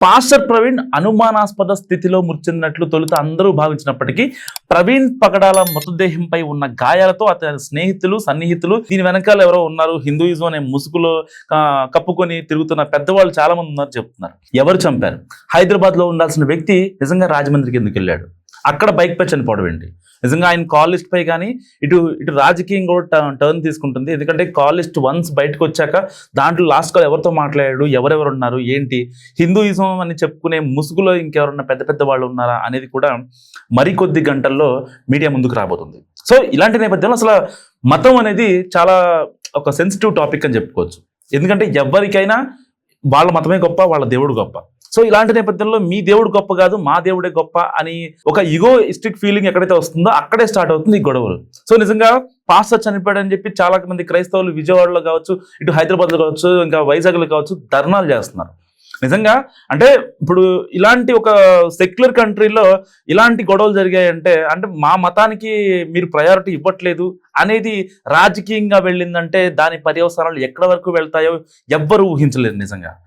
Pastor Praveen అనుమానాస్పద స్థితిలో మృతి చెందినట్లు తొలుత అందరూ భావించినప్పటికీ ప్రవీణ్ పగడాల మృతదేహంపై ఉన్న గాయాలతో అతని స్నేహితులు సన్నిహితులు దీని వెనకాల ఎవరో ఉన్నారు, హిందూయిజం అనే ముసుగులో కప్పుకొని తిరుగుతున్న పెద్దవాళ్ళు చాలా మంది ఉన్నారు చెప్తున్నారు. ఎవరు చంపారు? హైదరాబాద్ లో ఉండాల్సిన వ్యక్తి నిజంగా రాజమండ్రికి ఎందుకు వెళ్ళాడు? అక్కడ బైక్ పై చనిపోవడం ఏంటి? నిజంగా ఆయన కాల్ లిస్ట్ పై కానీ ఇటు రాజకీయం కూడా టర్న్ తీసుకుంటుంది. ఎందుకంటే కాల్ లిస్ట్ వన్స్ బయటకు వచ్చాక దాంట్లో లాస్ట్ కాల్ ఎవరితో మాట్లాడాడు, ఎవరెవరు ఉన్నారు, ఏంటి, హిందూయిజం అని చెప్పుకునే ముసుగులో ఇంకెవరన్నా పెద్ద పెద్ద వాళ్ళు ఉన్నారా అనేది కూడా మరికొద్ది గంటల్లో మీడియా ముందుకు రాబోతుంది. సో ఇలాంటి నేపథ్యంలో అసలు మతం అనేది చాలా ఒక సెన్సిటివ్ టాపిక్ అని చెప్పుకోవచ్చు. ఎందుకంటే ఎవరికైనా వాళ్ళ మతమే గొప్ప, వాళ్ళ దేవుడు గొప్ప. సో ఇలాంటి నేపథ్యంలో మీ దేవుడు గొప్ప కాదు, మా దేవుడే గొప్ప అని ఒక ఈగోయిస్టిక్ ఫీలింగ్ ఎక్కడైతే వస్తుందో అక్కడే స్టార్ట్ అవుతుంది ఈ గొడవలు. సో నిజంగా పాస్టర్ చనిపోయాడని చెప్పి చాలా మంది క్రైస్తవులు విజయవాడలో కావచ్చు, ఇటు హైదరాబాద్లో కావచ్చు, ఇంకా వైజాగ్లో కావచ్చు ధర్నాలు చేస్తున్నారు. నిజంగా అంటే ఇప్పుడు ఇలాంటి ఒక సెక్యులర్ కంట్రీలో ఇలాంటి గొడవలు జరిగాయంటే అంటే మా మతానికి మీరు ప్రయారిటీ ఇవ్వట్లేదు అనేది రాజకీయంగా వెళ్ళిందంటే దాని పర్యవసానాలు ఎక్కడి వరకు వెళ్తాయో ఎవ్వరు ఊహించలేరు నిజంగా.